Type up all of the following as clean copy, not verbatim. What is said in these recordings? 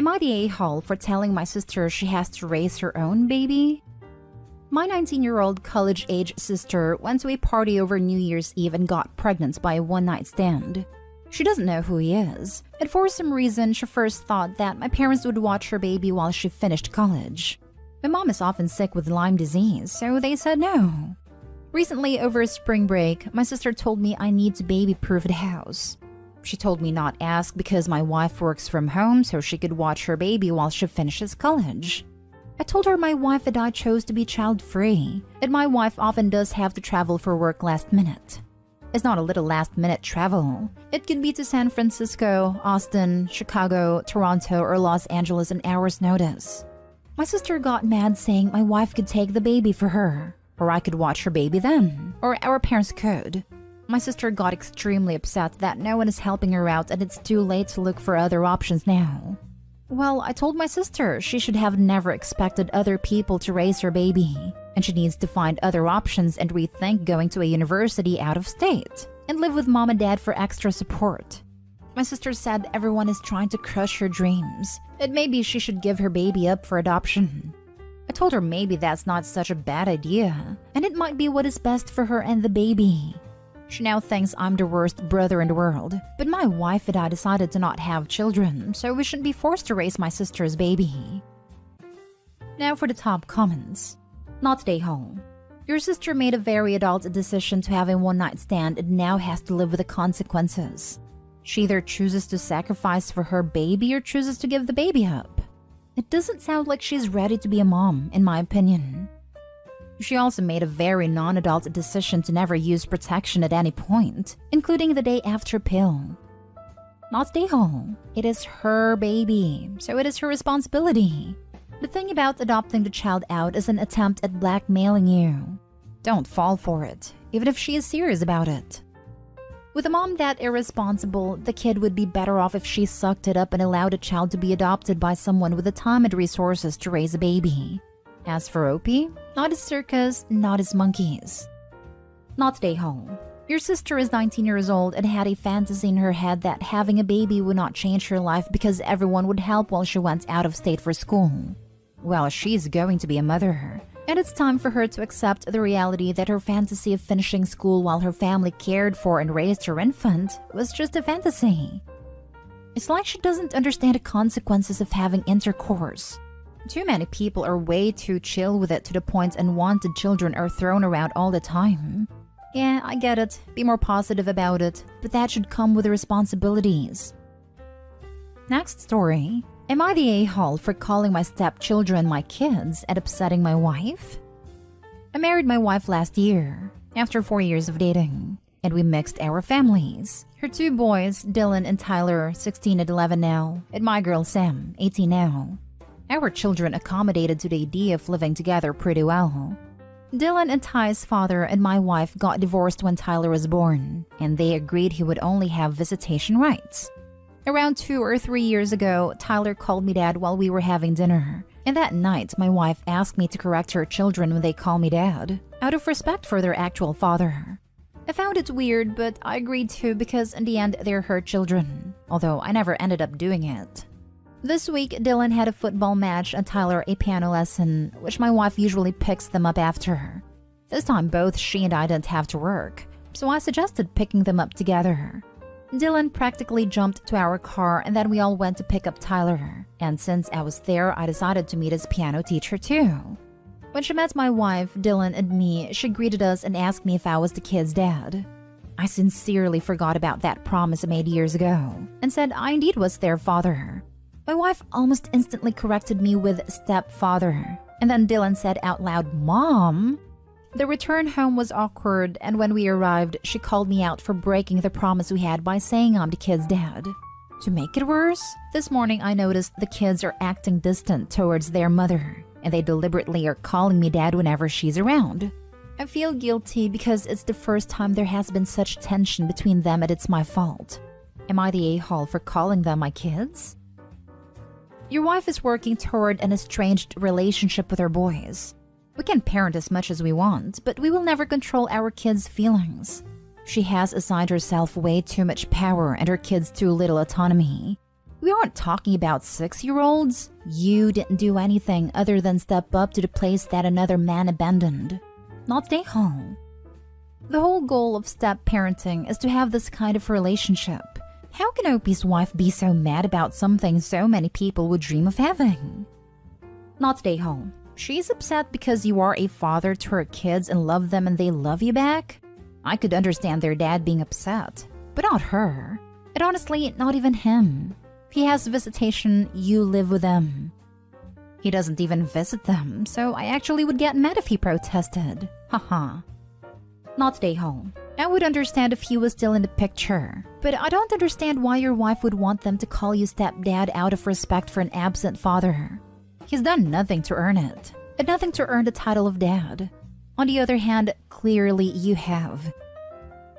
Am I the a-hole for telling my sister she has to raise her own baby? My 19-year-old college-age sister went to a party over New Year's Eve and got pregnant by a one-night stand. She doesn't know who he is, and for some reason she first thought that my parents would watch her baby while she finished college. My mom is often sick with Lyme disease, so they said no. Recently, over spring break, my sister told me I need to baby-proof the house. She told me not ask because my wife works from home so she could watch her baby while she finishes college. I told her my wife and I chose to be child-free, and my wife often does have to travel for work last minute. It's not a little last-minute travel. It could be to San Francisco, Austin, Chicago, Toronto, or Los Angeles in hours' notice. My sister got mad saying my wife could take the baby for her, or I could watch her baby then, or our parents could. My sister got extremely upset that no one is helping her out and it's too late to look for other options now. Well, I told my sister she should have never expected other people to raise her baby, and she needs to find other options and rethink going to a university out of state, and live with mom and dad for extra support. My sister said everyone is trying to crush her dreams, and maybe she should give her baby up for adoption. I told her maybe that's not such a bad idea, and it might be what is best for her and the baby. She now thinks I'm the worst brother in the world, but my wife and I decided to not have children, so we shouldn't be forced to raise my sister's baby. Now for the top comments. Not stay home. Your sister made a very adult decision to have a one-night stand and now has to live with the consequences. She either chooses to sacrifice for her baby or chooses to give the baby up. It doesn't sound like she's ready to be a mom, in my opinion. She also made a very non-adult decision to never use protection at any point, including the day after pill. Not stay home. It is her baby, so it is her responsibility. The thing about adopting the child out is an attempt at blackmailing you. Don't fall for it, even if she is serious about it. With a mom that irresponsible, the kid would be better off if she sucked it up and allowed a child to be adopted by someone with the time and resources to raise a baby. As for Opie, not a circus, not as monkeys. Not stay home. Your sister is 19 years old and had a fantasy in her head that having a baby would not change her life because everyone would help while she went out of state for school. Well, she's going to be a mother, and it's time for her to accept the reality that her fantasy of finishing school while her family cared for and raised her infant was just a fantasy. It's like she doesn't understand the consequences of having intercourse. Too many people are way too chill with it to the point unwanted children are thrown around all the time. Yeah, I get it. Be more positive about it, but that should come with the responsibilities. Next story. Am I the a-hole for calling my stepchildren my kids and upsetting my wife? I married my wife last year, after 4 years of dating, and we mixed our families. Her two boys, Dylan and Tyler, 16 and 11 now, and my girl Sam, 18 now. Our children accommodated to the idea of living together pretty well. Dylan and Ty's father and my wife got divorced when Tyler was born, and they agreed he would only have visitation rights. Around 2 or 3 years ago, Tyler called me dad while we were having dinner, and that night my wife asked me to correct her children when they call me dad, out of respect for their actual father. I found it weird, but I agreed to because in the end they're her children, although I never ended up doing it. This week, Dylan had a football match and Tyler a piano lesson, which my wife usually picks them up after. This time both she and I didn't have to work, so I suggested picking them up together. Dylan practically jumped to our car and then we all went to pick up Tyler, and since I was there, I decided to meet his piano teacher too. When she met my wife, Dylan, and me, she greeted us and asked me if I was the kid's dad. I sincerely forgot about that promise I made years ago and said I indeed was their father. My wife almost instantly corrected me with stepfather, and then Dylan said out loud, "Mom?" The return home was awkward, and when we arrived, she called me out for breaking the promise we had by saying I'm the kid's dad. To make it worse, this morning I noticed the kids are acting distant towards their mother, and they deliberately are calling me dad whenever she's around. I feel guilty because it's the first time there has been such tension between them and it's my fault. Am I the a-hole for calling them my kids? Your wife is working toward an estranged relationship with her boys. We can parent as much as we want, but we will never control our kids' feelings. She has assigned herself way too much power and her kids too little autonomy. We aren't talking about 6-year-olds. You didn't do anything other than step up to the place that another man abandoned. Not stay home. The whole goal of step-parenting is to have this kind of relationship. How can Opie's wife be so mad about something so many people would dream of having? Not stay home. She's upset because you are a father to her kids and love them and they love you back? I could understand their dad being upset, but not her. And honestly, not even him. If he has visitation, you live with them. He doesn't even visit them, so I actually would get mad if he protested. Haha. Not stay home. I would understand if he was still in the picture, but I don't understand why your wife would want them to call you stepdad out of respect for an absent father. He's done nothing to earn it, and nothing to earn the title of dad. On the other hand, clearly you have.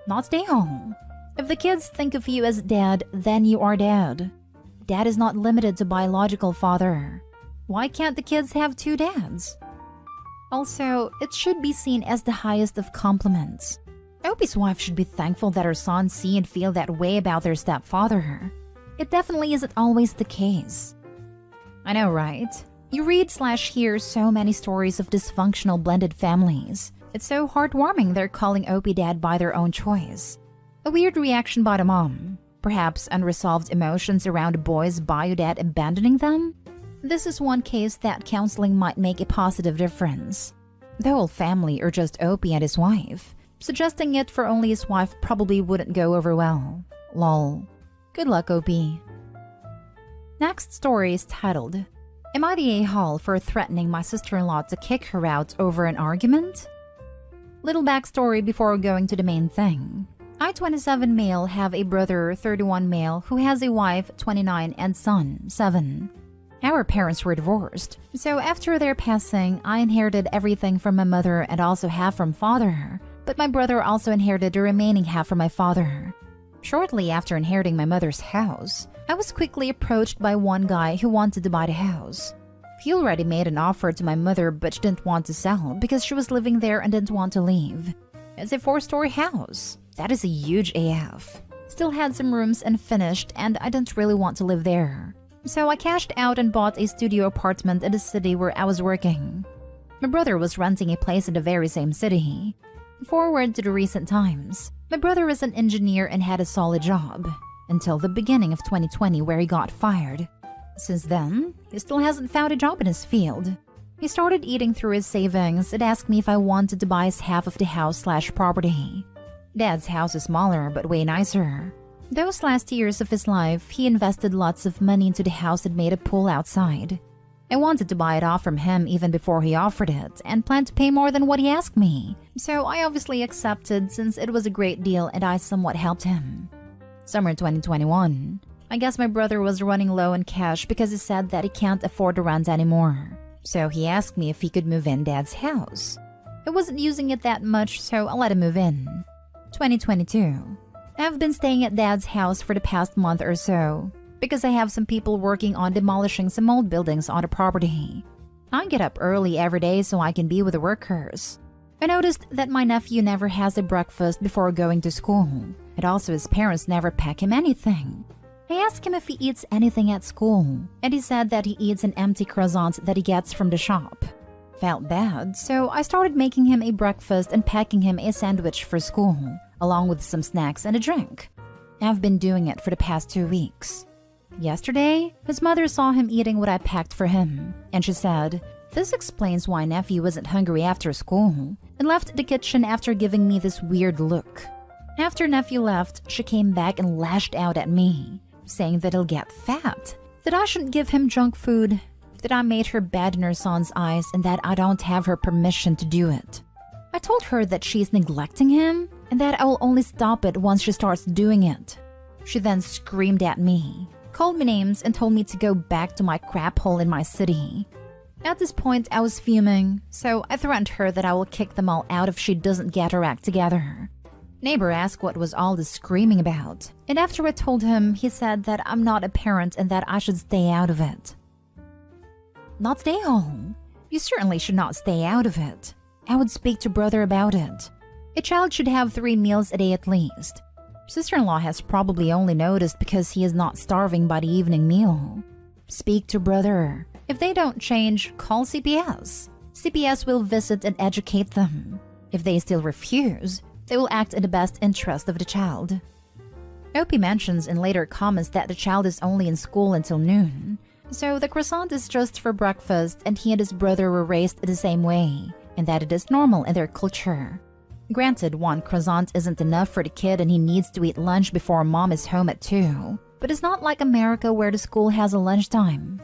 Not stay home. If the kids think of you as dad, then you are dad. Dad is not limited to biological father. Why can't the kids have 2 dads? Also, it should be seen as the highest of compliments. Opie's wife should be thankful that her sons see and feel that way about their stepfather. It definitely isn't always the case. I know, right? You read/hear so many stories of dysfunctional blended families. It's so heartwarming they're calling Opie dad by their own choice. A weird reaction by the mom. Perhaps unresolved emotions around boys' bio dad abandoning them? This is one case that counseling might make a positive difference. The whole family or just Opie and his wife. Suggesting it for only his wife probably wouldn't go over well. Lol. Good luck, Opie. Next story is titled, Am I the a-hole for threatening my sister-in-law to kick her out over an argument? Little backstory before going to the main thing. I, 27 male, have a brother, 31 male, who has a wife, 29, and son, 7. Our parents were divorced, so after their passing, I inherited everything from my mother and also half from father, but my brother also inherited the remaining half from my father. Shortly after inheriting my mother's house, I was quickly approached by one guy who wanted to buy the house. He already made an offer to my mother but she didn't want to sell because she was living there and didn't want to leave. It's a 4-story house. That is a huge AF. Still had some rooms unfinished and I didn't really want to live there. So I cashed out and bought a studio apartment in the city where I was working. My brother was renting a place in the very same city. Forward to the recent times, my brother is an engineer and had a solid job, until the beginning of 2020 where he got fired. Since then, he still hasn't found a job in his field. He started eating through his savings and asked me if I wanted to buy his half of the house/property. Dad's house is smaller but way nicer. Those last years of his life, he invested lots of money into the house and made a pool outside. I wanted to buy it off from him even before he offered it and planned to pay more than what he asked me. So I obviously accepted since it was a great deal and I somewhat helped him. Summer 2021. I guess my brother was running low on cash because he said that he can't afford the rent anymore. So he asked me if he could move in Dad's house. I wasn't using it that much, so I let him move in. 2022. I've been staying at Dad's house for the past month or so because I have some people working on demolishing some old buildings on the property. I get up early every day so I can be with the workers. I noticed that my nephew never has a breakfast before going to school, and also his parents never pack him anything. I asked him if he eats anything at school, and he said that he eats an empty croissant that he gets from the shop. Felt bad, so I started making him a breakfast and packing him a sandwich for school, along with some snacks and a drink. I've been doing it for the past 2 weeks. Yesterday, his mother saw him eating what I packed for him, and she said, "This explains why nephew wasn't hungry after school," and left the kitchen after giving me this weird look. After nephew left, she came back and lashed out at me, saying that he'll get fat, that I shouldn't give him junk food, that I made her bad in her son's eyes, and that I don't have her permission to do it. I told her that she's neglecting him, and that I will only stop it once she starts doing it. She then screamed at me, called me names, and told me to go back to my crap hole in my city. At this point, I was fuming, so I threatened her that I will kick them all out if she doesn't get her act together. Neighbor asked what was all this screaming about, and after I told him, he said that I'm not a parent and that I should stay out of it. Not stay home. You certainly should not stay out of it. I would speak to brother about it. A child should have 3 meals a day at least. Sister-in-law has probably only noticed because he is not starving by the evening meal. Speak to brother. If they don't change, call CPS. CPS will visit and educate them. If they still refuse, they will act in the best interest of the child. Opie mentions in later comments that the child is only in school until noon. So the croissant is just for breakfast and he and his brother were raised the same way, and that it is normal in their culture. Granted, one croissant isn't enough for the kid and he needs to eat lunch before mom is home at 2. But it's not like America where the school has a lunchtime.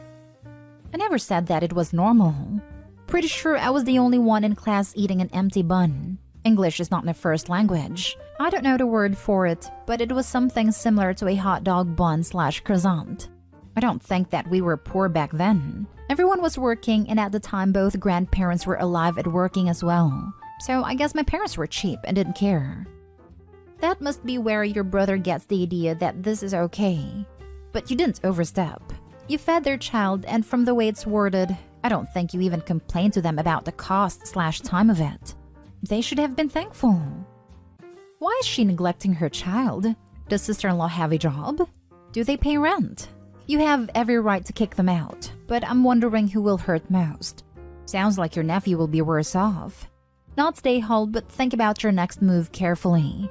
I never said that it was normal. Pretty sure I was the only one in class eating an empty bun. English is not my first language. I don't know the word for it, but it was something similar to a hot dog bun/croissant. I don't think that we were poor back then. Everyone was working, and at the time both grandparents were alive and working as well. So I guess my parents were cheap and didn't care. That must be where your brother gets the idea that this is okay. But you didn't overstep. You fed their child, and from the way it's worded, I don't think you even complained to them about the cost/time of it. They should have been thankful. Why is she neglecting her child? Does sister-in-law have a job? Do they pay rent? You have every right to kick them out, but I'm wondering who will hurt most. Sounds like your nephew will be worse off. Not stay home, but think about your next move carefully.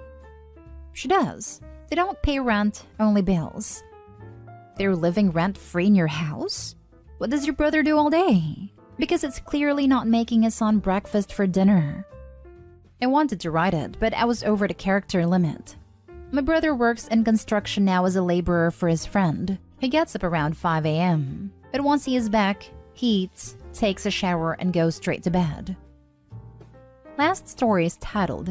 She does. They don't pay rent, only bills. They're living rent-free in your house? What does your brother do all day? Because it's clearly not making his son breakfast for dinner. I wanted to write it, but I was over the character limit. My brother works in construction now as a laborer for his friend. He gets up around 5 a.m. But once he is back, he eats, takes a shower, and goes straight to bed. Last story is titled,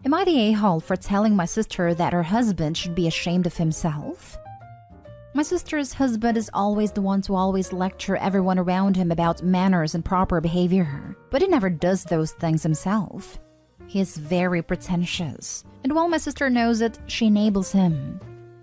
Am I the a-hole for telling my sister that her husband should be ashamed of himself? My sister's husband is always the one to always lecture everyone around him about manners and proper behavior, but he never does those things himself. He is very pretentious, and while my sister knows it, she enables him.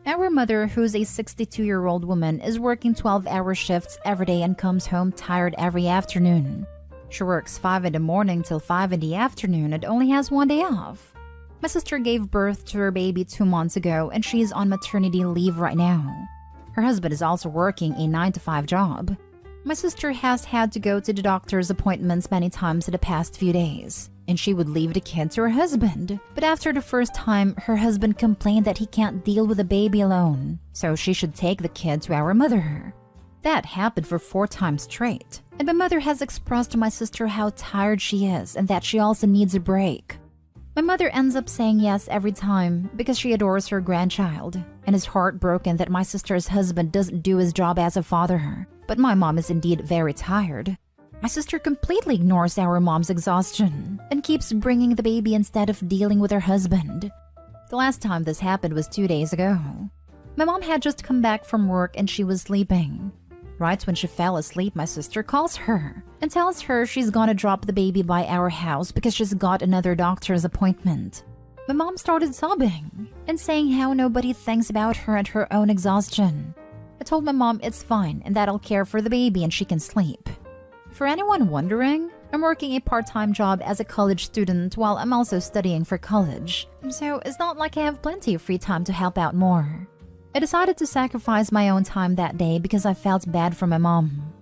Our mother, who's a 62-year-old woman, is working 12-hour shifts every day and comes home tired every afternoon. She works 5 in the morning till 5 in the afternoon and only has 1 day off. My sister gave birth to her baby 2 months ago and she's on maternity leave right now. Her husband is also working a 9-to-5 job. My sister has had to go to the doctor's appointments many times in the past few days, and she would leave the kid to her husband. But after the first time, her husband complained that he can't deal with the baby alone, so she should take the kid to our mother. That happened for 4 times straight, and my mother has expressed to my sister how tired she is and that she also needs a break. My mother ends up saying yes every time because she adores her grandchild and is heartbroken that my sister's husband doesn't do his job as a father. But my mom is indeed very tired. My sister completely ignores our mom's exhaustion and keeps bringing the baby instead of dealing with her husband. The last time this happened was 2 days ago. My mom had just come back from work and she was sleeping. Right when she fell asleep, my sister calls her and tells her she's gonna drop the baby by our house because she's got another doctor's appointment. My mom started sobbing and saying how nobody thinks about her and her own exhaustion. I told my mom it's fine and that I'll care for the baby and she can sleep. For anyone wondering, I'm working a part-time job as a college student while I'm also studying for college, so it's not like I have plenty of free time to help out more. I decided to sacrifice my own time that day because I felt bad for my mom.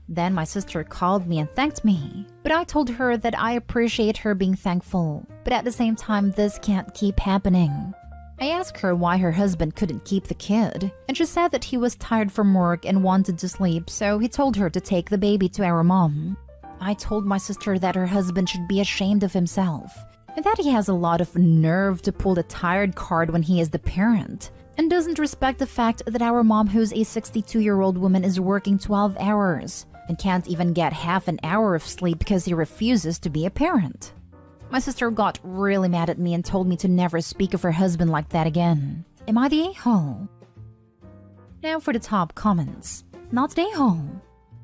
Then my sister called me and thanked me, but I told her that I appreciate her being thankful, but at the same time this can't keep happening. I asked her why her husband couldn't keep the kid, and she said that he was tired from work and wanted to sleep, so he told her to take the baby to our mom. I told my sister that her husband should be ashamed of himself, and that he has a lot of nerve to pull the tired card when he is the parent, and doesn't respect the fact that our mom, who's a 62-year-old woman, is working 12 hours and can't even get half an hour of sleep because he refuses to be a parent. My sister got really mad at me and told me to never speak of her husband like that again. Am I the a-hole? Now for the top comments. Not an a-hole.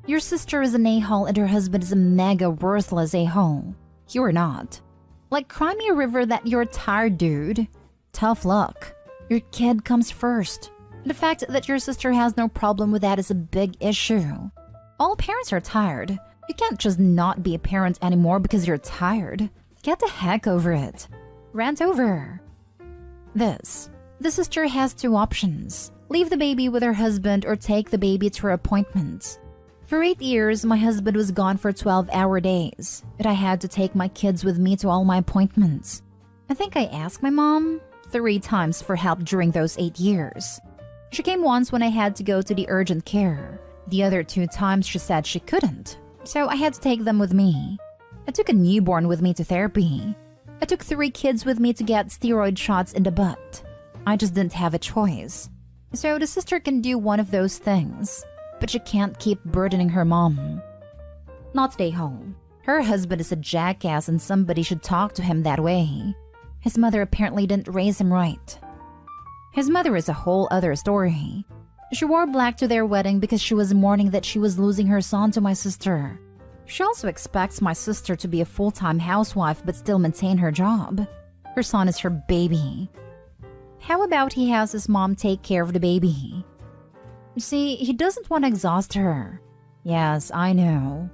Your sister is an a-hole and her husband is a mega worthless a-hole. You're not. Like, cry me a river that you're tired, dude. Tough luck. Your kid comes first. The fact that your sister has no problem with that is a big issue. All parents are tired. You can't just not be a parent anymore because you're tired. Get the heck over it. Rant over. This The sister has two options: leave the baby with her husband or take the baby to her appointment. For 8 years, my husband was gone for 12-hour days, and I had to take my kids with me to all my appointments. I think I asked my mom 3 times for help during those 8 years. She came once when I had to go to the urgent care. The other 2 times she said she couldn't, so I had to take them with me. I took a newborn with me to therapy. I took 3 kids with me to get steroid shots in the butt. I just didn't have a choice. So the sister can do one of those things, but she can't keep burdening her mom. Not stay home. Her husband is a jackass and somebody should talk to him that way. His mother apparently didn't raise him right. His mother is a whole other story. She wore black to their wedding because she was mourning that she was losing her son to my sister. She also expects my sister to be a full-time housewife but still maintain her job. Her son is her baby. How about he has his mom take care of the baby? See, he doesn't want to exhaust her. Yes, I know.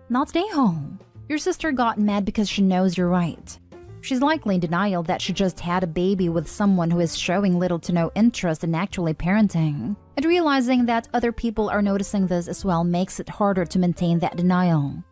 Not stay home. Your sister got mad because she knows you're right. She's likely in denial that she just had a baby with someone who is showing little to no interest in actually parenting. And realizing that other people are noticing this as well makes it harder to maintain that denial.